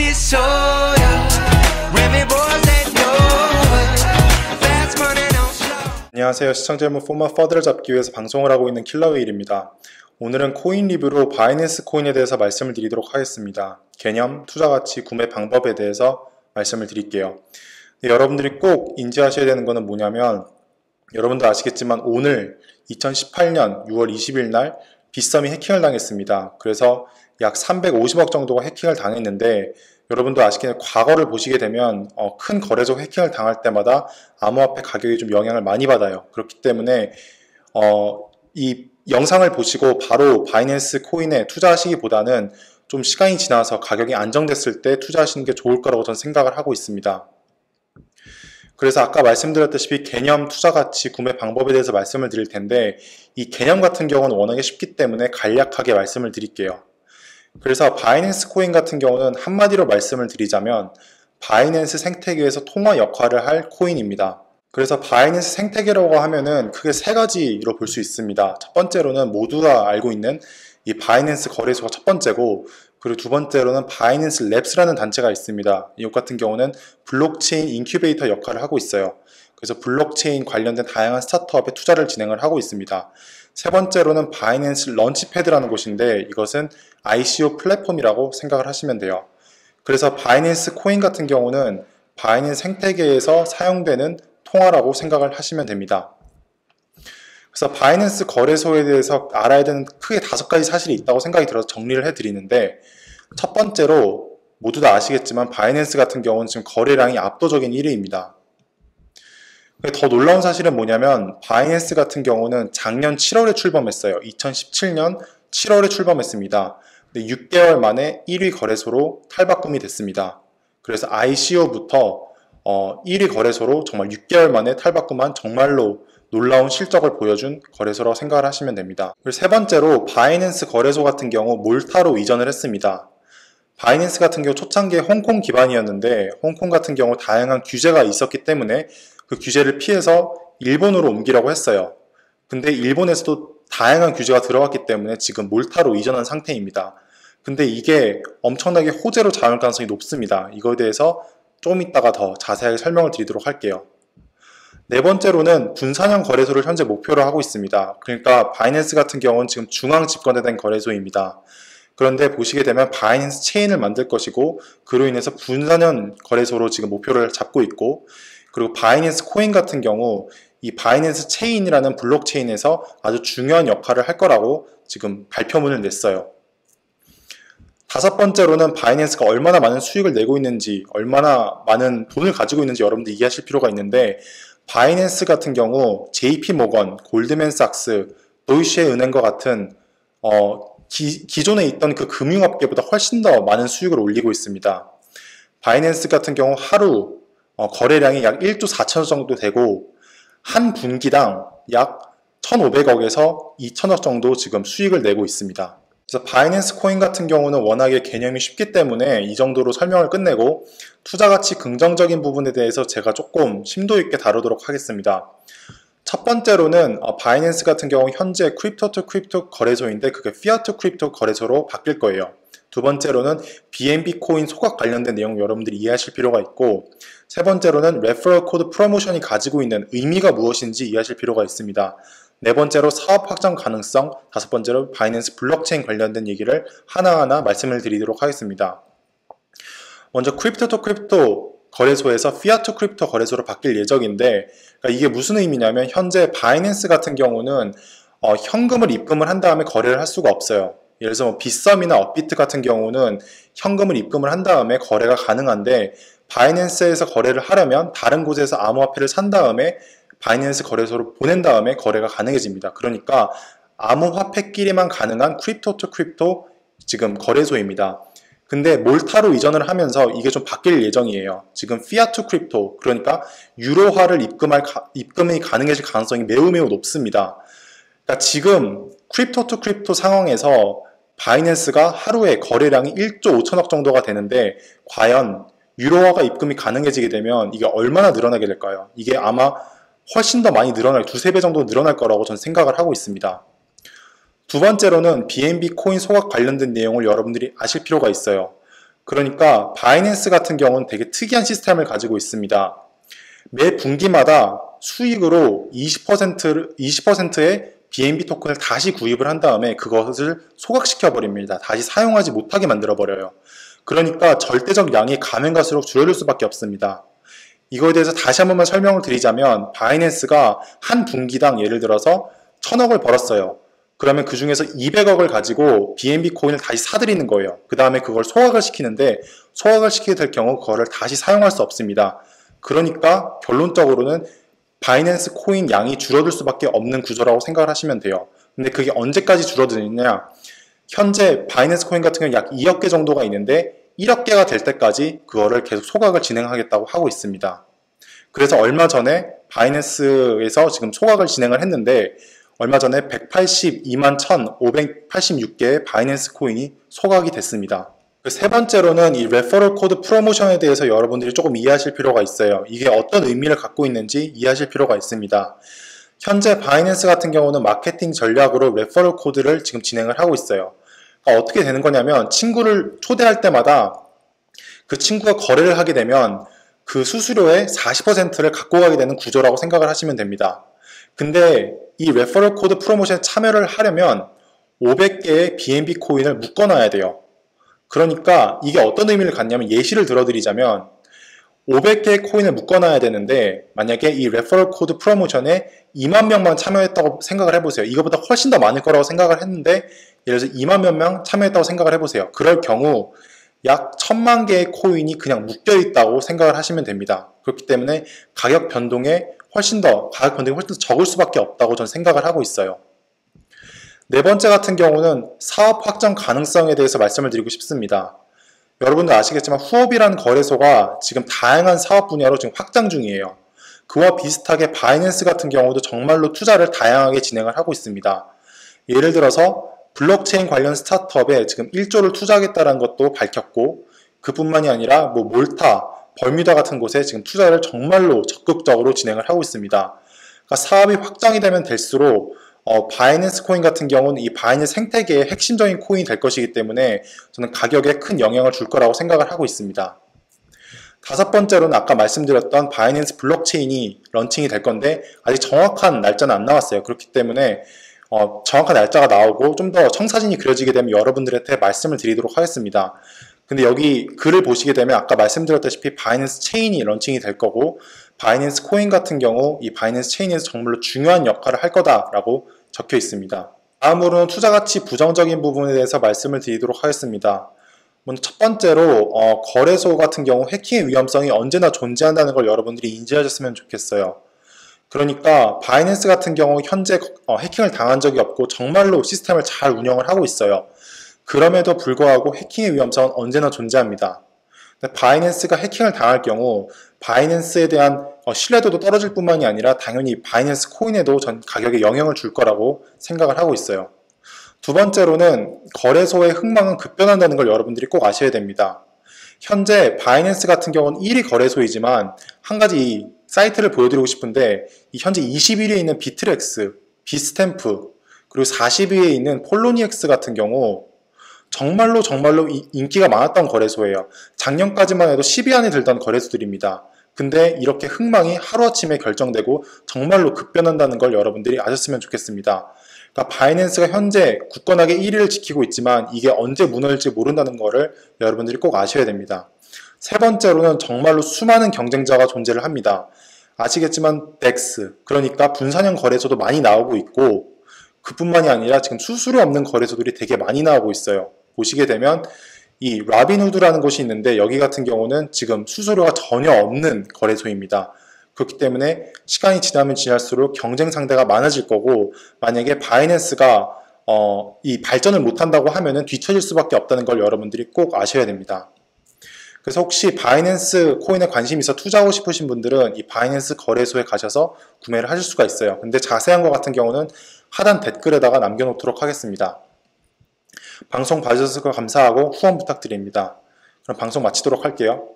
this soda. Remy boys that know it. Fast money don't slow. 안녕하세요. 시청자 여러분, 포마 퍼드를 잡기 위해서 방송을 하고 있는 킬러웨일입니다. 오늘은 코인 리뷰로 바이낸스 코인에 대해서 말씀을 드리도록 하겠습니다. 개념, 투자가치, 구매 방법에 대해서 말씀을 드릴게요. 여러분들이 꼭 인지하셔야 되는 것은 뭐냐면, 여러분도 아시겠지만 오늘 2018년 6월 20일 날 빗썸이 해킹을 당했습니다. 그래서 약 350억 정도가 해킹을 당했는데, 여러분도 아시겠지만 과거를 보시게 되면 큰 거래소 해킹을 당할 때마다 암호화폐 가격이 좀 영향을 많이 받아요. 그렇기 때문에 이 영상을 보시고 바로 바이낸스 코인에 투자하시기보다는 좀 시간이 지나서 가격이 안정됐을 때 투자하시는 게 좋을 거라고 저는 생각을 하고 있습니다. 그래서 아까 말씀드렸다시피 개념, 투자가치, 구매 방법에 대해서 말씀을 드릴 텐데, 이 개념 같은 경우는 워낙에 쉽기 때문에 간략하게 말씀을 드릴게요. 그래서 바이낸스 코인 같은 경우는 한마디로 말씀을 드리자면 바이낸스 생태계에서 통화 역할을 할 코인입니다. 그래서 바이낸스 생태계라고 하면은 크게 세 가지로 볼 수 있습니다. 첫 번째로는 모두가 알고 있는 이 바이낸스 거래소가 첫 번째고, 그리고 두 번째로는 바이낸스 랩스라는 단체가 있습니다. 이것 같은 경우는 블록체인 인큐베이터 역할을 하고 있어요. 그래서 블록체인 관련된 다양한 스타트업에 투자를 진행을 하고 있습니다. 세 번째로는 바이낸스 런치패드라는 곳인데, 이것은 ICO 플랫폼이라고 생각을 하시면 돼요. 그래서 바이낸스 코인 같은 경우는 바이낸스 생태계에서 사용되는 통화라고 생각을 하시면 됩니다. 그래서 바이낸스 거래소에 대해서 알아야 되는 크게 5가지 사실이 있다고 생각이 들어서 정리를 해드리는데, 첫 번째로 모두 다 아시겠지만 바이낸스 같은 경우는 지금 거래량이 압도적인 1위입니다. 더 놀라운 사실은 뭐냐면, 바이낸스 같은 경우는 작년 7월에 출범했어요. 2017년 7월에 출범했습니다. 근데 6개월 만에 1위 거래소로 탈바꿈이 됐습니다. 그래서 ICO부터 1위 거래소로 정말 6개월 만에 탈바꿈한 정말로 놀라운 실적을 보여준 거래소라고 생각을 하시면 됩니다. 그리고 세 번째로 바이낸스 거래소 같은 경우 몰타로 이전을 했습니다. 바이낸스 같은 경우 초창기에 홍콩 기반이었는데, 홍콩 같은 경우 다양한 규제가 있었기 때문에 그 규제를 피해서 일본으로 옮기라고 했어요. 근데 일본에서도 다양한 규제가 들어왔기 때문에 지금 몰타로 이전한 상태입니다. 근데 이게 엄청나게 호재로 작용할 가능성이 높습니다. 이거에 대해서 조금 이따가 더 자세하게 설명을 드리도록 할게요. 네 번째로는 분산형 거래소를 현재 목표로 하고 있습니다. 그러니까 바이낸스 같은 경우는 지금 중앙 집권화된 거래소입니다. 그런데 보시게 되면 바이낸스 체인을 만들 것이고, 그로 인해서 분산형 거래소로 지금 목표를 잡고 있고, 그리고 바이낸스 코인 같은 경우 이 바이낸스 체인이라는 블록체인에서 아주 중요한 역할을 할 거라고 지금 발표문을 냈어요. 다섯 번째로는 바이낸스가 얼마나 많은 수익을 내고 있는지, 얼마나 많은 돈을 가지고 있는지 여러분들 이해하실 필요가 있는데, 바이낸스 같은 경우 JP모건, 골드맨삭스, 도이시은행과 같은 기존에 있던 그 금융업계보다 훨씬 더 많은 수익을 올리고 있습니다. 바이낸스 같은 경우 하루 거래량이 약 1조 4천억 정도 되고, 한 분기당 약 1,500억에서 2천억 정도 지금 수익을 내고 있습니다. 그래서 바이낸스 코인 같은 경우는 워낙에 개념이 쉽기 때문에 이 정도로 설명을 끝내고, 투자가치 긍정적인 부분에 대해서 제가 조금 심도 있게 다루도록 하겠습니다. 첫 번째로는 바이낸스 같은 경우 현재 크립토 투 크립토 거래소인데, 그게 피아트 크립토 거래소로 바뀔 거예요. 두 번째로는 BNB 코인 소각 관련된 내용 여러분들이 이해하실 필요가 있고, 세 번째로는 레퍼럴 코드 프로모션이 가지고 있는 의미가 무엇인지 이해하실 필요가 있습니다. 네 번째로 사업 확장 가능성, 다섯 번째로 바이낸스 블록체인 관련된 얘기를 하나하나 말씀을 드리도록 하겠습니다. 먼저 크립토 투 크립토 거래소에서 피아트 크립토 거래소로 바뀔 예정인데, 그러니까 이게 무슨 의미냐면, 현재 바이낸스 같은 경우는 현금을 입금을 한 다음에 거래를 할 수가 없어요. 예를 들어서 빗썸이나 업비트 같은 경우는 현금을 입금을 한 다음에 거래가 가능한데, 바이낸스에서 거래를 하려면 다른 곳에서 암호화폐를 산 다음에 바이낸스 거래소로 보낸 다음에 거래가 가능해집니다. 그러니까 암호화폐끼리만 가능한 크립토 투 크립토 지금 거래소입니다. 근데 몰타로 이전을 하면서 이게 좀 바뀔 예정이에요. 지금 피아트 크립토, 그러니까 유로화를 입금이 가능해질 가능성이 매우 높습니다. 그러니까 지금 크립토 투 크립토 상황에서 바이낸스가 하루에 거래량이 1조 5천억 정도가 되는데, 과연 유로화가 입금이 가능해지게 되면 이게 얼마나 늘어나게 될까요? 이게 아마 훨씬 더 많이 늘어날, 2~3배 정도 늘어날 거라고 저는 생각을 하고 있습니다. 두 번째로는 BNB 코인 소각 관련된 내용을 여러분들이 아실 필요가 있어요. 그러니까 바이낸스 같은 경우는 되게 특이한 시스템을 가지고 있습니다. 매 분기마다 수익으로 20%의 BNB 토큰을 다시 구입을 한 다음에 그것을 소각시켜 버립니다. 다시 사용하지 못하게 만들어 버려요. 그러니까 절대적 양이 가면 갈수록 줄어들 수밖에 없습니다. 이거에 대해서 다시 한 번만 설명을 드리자면 바이낸스가 한 분기당 예를 들어서 1000억을 벌었어요. 그러면 그 중에서 200억을 가지고 BNB 코인을 다시 사들이는 거예요. 그 다음에 그걸 소각을 시키는데 소각을 시키게 될 경우 그거를 다시 사용할 수 없습니다. 그러니까 결론적으로는 바이낸스 코인 양이 줄어들 수밖에 없는 구조라고 생각을 하시면 돼요. 근데 그게 언제까지 줄어드느냐? 현재 바이낸스 코인 같은 경우는 약 2억 개 정도가 있는데 1억 개가 될 때까지 그거를 계속 소각을 진행하겠다고 하고 있습니다. 그래서 얼마 전에 바이낸스에서 지금 소각을 진행을 했는데 얼마 전에 182만 1,586개의 바이낸스 코인이 소각이 됐습니다. 세 번째로는 이 레퍼럴 코드 프로모션에 대해서 여러분들이 조금 이해하실 필요가 있어요. 이게 어떤 의미를 갖고 있는지 이해하실 필요가 있습니다. 현재 바이낸스 같은 경우는 마케팅 전략으로 레퍼럴 코드를 지금 진행을 하고 있어요. 그러니까 어떻게 되는 거냐면 친구를 초대할 때마다 그 친구가 거래를 하게 되면 그 수수료의 40%를 갖고 가게 되는 구조라고 생각을 하시면 됩니다. 근데 이 레퍼럴 코드 프로모션에 참여를 하려면 500개의 BNB 코인을 묶어놔야 돼요. 그러니까 이게 어떤 의미를 갖냐면 예시를 들어드리자면 500개의 코인을 묶어놔야 되는데 만약에 이 레퍼럴 코드 프로모션에 2만 명만 참여했다고 생각을 해보세요. 이거보다 훨씬 더 많을 거라고 생각을 했는데 예를 들어서 2만 몇 명 참여했다고 생각을 해보세요. 그럴 경우 약 1000만 개의 코인이 그냥 묶여있다고 생각을 하시면 됩니다. 그렇기 때문에 가격 변동이 훨씬 더 적을 수밖에 없다고 저는 생각을 하고 있어요. 네 번째 같은 경우는 사업 확장 가능성에 대해서 말씀을 드리고 싶습니다. 여러분도 아시겠지만 후업이라는 거래소가 지금 다양한 사업 분야로 지금 확장 중이에요. 그와 비슷하게 바이낸스 같은 경우도 정말로 투자를 다양하게 진행을 하고 있습니다. 예를 들어서 블록체인 관련 스타트업에 지금 1조를 투자하겠다는 것도 밝혔고 그뿐만이 아니라 몰타, 벌뮤다 같은 곳에 지금 투자를 정말로 적극적으로 진행을 하고 있습니다. 그러니까 사업이 확장이 되면 될수록 바이낸스 코인 같은 경우는 이 바이낸스 생태계의 핵심적인 코인이 될 것이기 때문에 저는 가격에 큰 영향을 줄 거라고 생각을 하고 있습니다. 다섯 번째로는 아까 말씀드렸던 바이낸스 블록체인이 런칭이 될 건데 아직 정확한 날짜는 안 나왔어요. 그렇기 때문에 정확한 날짜가 나오고 좀 더 청사진이 그려지게 되면 여러분들한테 말씀을 드리도록 하겠습니다. 근데 여기 글을 보시게 되면 아까 말씀드렸다시피 바이낸스 체인이 런칭이 될 거고 바이낸스 코인 같은 경우 이 바이낸스 체인에서 정말로 중요한 역할을 할 거다라고 적혀 있습니다. 다음으로는 투자가치 부정적인 부분에 대해서 말씀을 드리도록 하겠습니다. 먼저 첫 번째로 거래소 같은 경우 해킹의 위험성이 언제나 존재한다는 걸 여러분들이 인지하셨으면 좋겠어요. 그러니까 바이낸스 같은 경우 현재 해킹을 당한 적이 없고 정말로 시스템을 잘 운영을 하고 있어요. 그럼에도 불구하고 해킹의 위험성은 언제나 존재합니다. 바이낸스가 해킹을 당할 경우 바이낸스에 대한 신뢰도도 떨어질 뿐만이 아니라 당연히 바이낸스 코인에도 전 가격에 영향을 줄 거라고 생각을 하고 있어요. 두 번째로는 거래소의 흥망은 급변한다는 걸 여러분들이 꼭 아셔야 됩니다. 현재 바이낸스 같은 경우는 1위 거래소이지만 한 가지 사이트를 보여드리고 싶은데 현재 21위에 있는 비트렉스, 비스탬프, 그리고 40위에 있는 폴로니엑스 같은 경우 정말로 인기가 많았던 거래소예요. 작년까지만 해도 10위 안에 들던 거래소들입니다. 근데 이렇게 흥망이 하루아침에 결정되고 정말로 급변한다는 걸 여러분들이 아셨으면 좋겠습니다. 그러니까 바이낸스가 현재 굳건하게 1위를 지키고 있지만 이게 언제 무너질지 모른다는 거를 여러분들이 꼭 아셔야 됩니다. 세 번째로는 정말로 수많은 경쟁자가 존재를 합니다. 아시겠지만 덱스, 그러니까 분산형 거래소도 많이 나오고 있고 그뿐만이 아니라 지금 수수료 없는 거래소들이 되게 많이 나오고 있어요. 보시게 되면 이 라빈후드라는 곳이 있는데 여기 같은 경우는 지금 수수료가 전혀 없는 거래소입니다. 그렇기 때문에 시간이 지나면 지날수록 경쟁 상대가 많아질 거고 만약에 바이낸스가 이 발전을 못한다고 하면은 뒤처질 수밖에 없다는 걸 여러분들이 꼭 아셔야 됩니다. 그래서 혹시 바이낸스 코인에 관심이 있어 투자하고 싶으신 분들은 이 바이낸스 거래소에 가셔서 구매를 하실 수가 있어요. 근데 자세한 것 같은 경우는 하단 댓글에다가 남겨놓도록 하겠습니다. 방송 봐주셔서 감사하고 후원 부탁드립니다. 그럼 방송 마치도록 할게요.